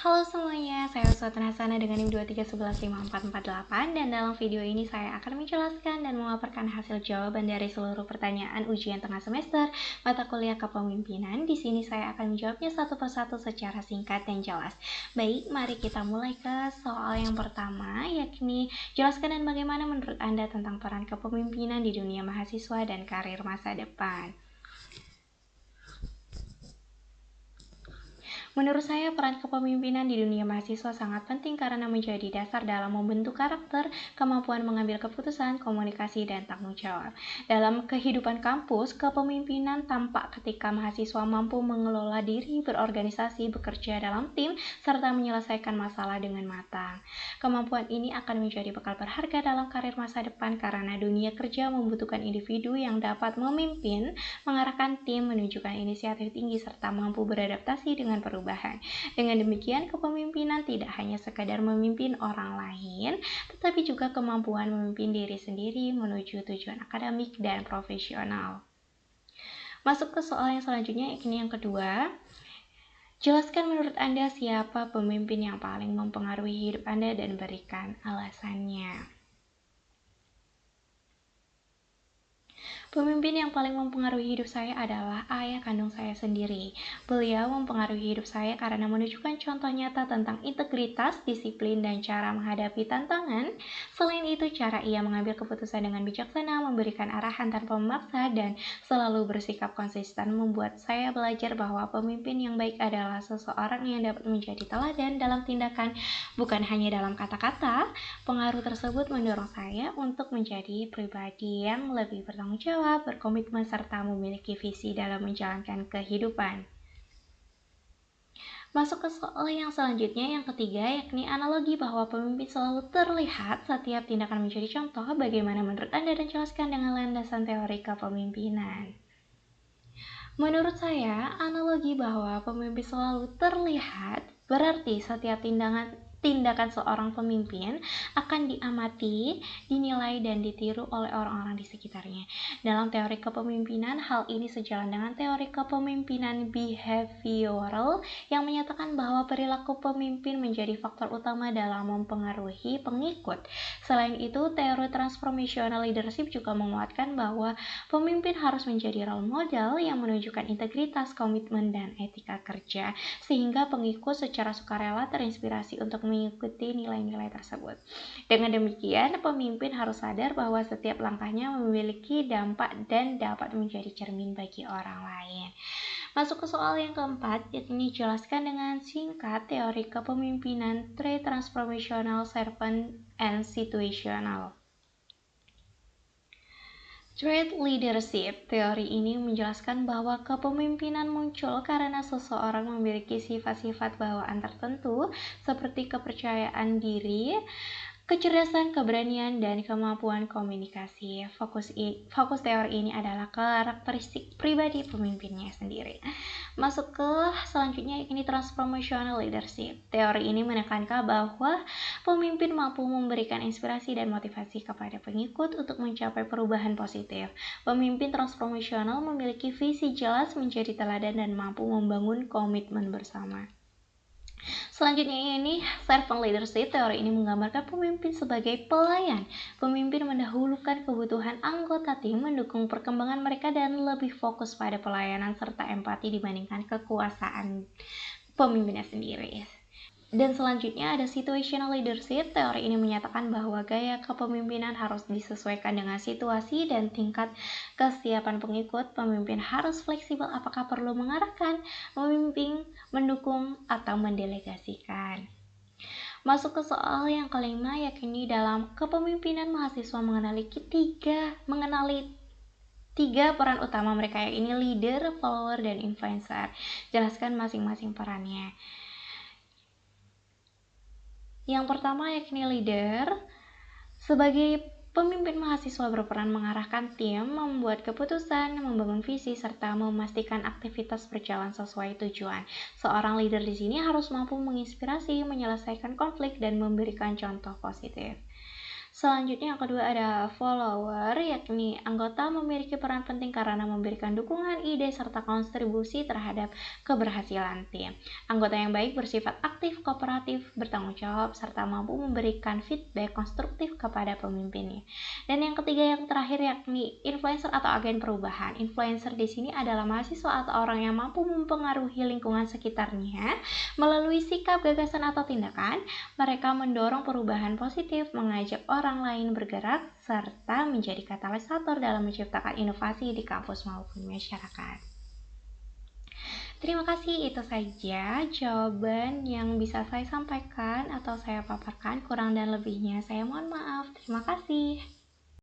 Halo semuanya, saya Uswatun Hasana dengan NIM 231154448 dan dalam video ini saya akan menjelaskan dan memaparkan hasil jawaban dari seluruh pertanyaan ujian tengah semester mata kuliah kepemimpinan. Di sini saya akan menjawabnya satu persatu secara singkat dan jelas. Baik, mari kita mulai ke soal yang pertama, yakni jelaskan dan bagaimana menurut Anda tentang peran kepemimpinan di dunia mahasiswa dan karir masa depan. Menurut saya, peran kepemimpinan di dunia mahasiswa sangat penting karena menjadi dasar dalam membentuk karakter, kemampuan mengambil keputusan, komunikasi, dan tanggung jawab. Dalam kehidupan kampus, kepemimpinan tampak ketika mahasiswa mampu mengelola diri, berorganisasi, bekerja dalam tim, serta menyelesaikan masalah dengan matang. Kemampuan ini akan menjadi bekal berharga dalam karir masa depan karena dunia kerja membutuhkan individu yang dapat memimpin, mengarahkan tim, menunjukkan inisiatif tinggi, serta mampu beradaptasi dengan perubahan. Dengan demikian, kepemimpinan tidak hanya sekadar memimpin orang lain, tetapi juga kemampuan memimpin diri sendiri menuju tujuan akademik dan profesional. Masuk ke soal yang selanjutnya, yakni yang kedua. Jelaskan menurut Anda siapa pemimpin yang paling mempengaruhi hidup Anda dan berikan alasannya. Pemimpin yang paling mempengaruhi hidup saya adalah ayah kandung saya sendiri. Beliau mempengaruhi hidup saya karena menunjukkan contoh nyata tentang integritas, disiplin, dan cara menghadapi tantangan. Selain itu, cara ia mengambil keputusan dengan bijaksana, memberikan arahan tanpa memaksa, dan selalu bersikap konsisten membuat saya belajar bahwa pemimpin yang baik adalah seseorang yang dapat menjadi teladan dalam tindakan, bukan hanya dalam kata-kata. Pengaruh tersebut mendorong saya untuk menjadi pribadi yang lebih bertanggung jawab, berkomitmen, serta memiliki visi dalam menjalankan kehidupan. Masuk ke soal yang selanjutnya, yang ketiga, yakni analogi bahwa pemimpin selalu terlihat setiap tindakan menjadi contoh. Bagaimana menurut Anda, dan jelaskan dengan landasan teori kepemimpinan. Menurut saya, analogi bahwa pemimpin selalu terlihat berarti setiap tindakan seorang pemimpin akan diamati, dinilai, dan ditiru oleh orang-orang di sekitarnya. Dalam teori kepemimpinan, hal ini sejalan dengan teori kepemimpinan behavioral yang menyatakan bahwa perilaku pemimpin menjadi faktor utama dalam mempengaruhi pengikut. Selain itu, teori transformational leadership juga menguatkan bahwa pemimpin harus menjadi role model yang menunjukkan integritas, komitmen, dan etika kerja, sehingga pengikut secara sukarela terinspirasi untuk mengikuti nilai-nilai tersebut. Dengan demikian, pemimpin harus sadar bahwa setiap langkahnya memiliki dampak dan dapat menjadi cermin bagi orang lain. Masuk ke soal yang keempat, yakni jelaskan dengan singkat teori kepemimpinan, trait transformational, servant, and situational. Trait leadership, teori ini menjelaskan bahwa kepemimpinan muncul karena seseorang memiliki sifat-sifat bawaan tertentu seperti kepercayaan diri, kecerdasan, keberanian, dan kemampuan komunikasi. Fokus teori ini adalah karakteristik pribadi pemimpinnya sendiri. Masuk ke selanjutnya, yakni transformational leadership. Teori ini menekankan bahwa pemimpin mampu memberikan inspirasi dan motivasi kepada pengikut untuk mencapai perubahan positif. Pemimpin transformasional memiliki visi jelas, menjadi teladan, dan mampu membangun komitmen bersama. Selanjutnya ini servant leadership. Teori ini menggambarkan pemimpin sebagai pelayan. Pemimpin mendahulukan kebutuhan anggota tim, mendukung perkembangan mereka, dan lebih fokus pada pelayanan serta empati dibandingkan kekuasaan pemimpinnya sendiri. Dan selanjutnya ada situational leadership. Teori ini menyatakan bahwa gaya kepemimpinan harus disesuaikan dengan situasi dan tingkat kesiapan pengikut. Pemimpin harus fleksibel apakah perlu mengarahkan, memimpin, mendukung, atau mendelegasikan. Masuk ke soal yang kelima, yakni dalam kepemimpinan mahasiswa mengenali tiga peran utama mereka, yakni leader, follower, dan influencer. Jelaskan masing-masing perannya. Yang pertama, yakni leader. Sebagai pemimpin, mahasiswa berperan mengarahkan tim, membuat keputusan, membangun visi, serta memastikan aktivitas berjalan sesuai tujuan. Seorang leader di sini harus mampu menginspirasi, menyelesaikan konflik, dan memberikan contoh positif. Selanjutnya yang kedua ada follower, yakni anggota memiliki peran penting karena memberikan dukungan, ide, serta kontribusi terhadap keberhasilan tim. Anggota yang baik bersifat aktif, kooperatif, bertanggung jawab, serta mampu memberikan feedback konstruktif kepada pemimpinnya. Dan yang ketiga yang terakhir yakni influencer atau agen perubahan. Influencer di sini adalah mahasiswa atau orang yang mampu mempengaruhi lingkungan sekitarnya melalui sikap, gagasan, atau tindakan. Mereka mendorong perubahan positif, mengajak orang lain bergerak, serta menjadi katalisator dalam menciptakan inovasi di kampus maupun masyarakat. Terima kasih, itu saja jawaban yang bisa saya sampaikan atau saya paparkan. Kurang dan lebihnya saya mohon maaf. Terima kasih.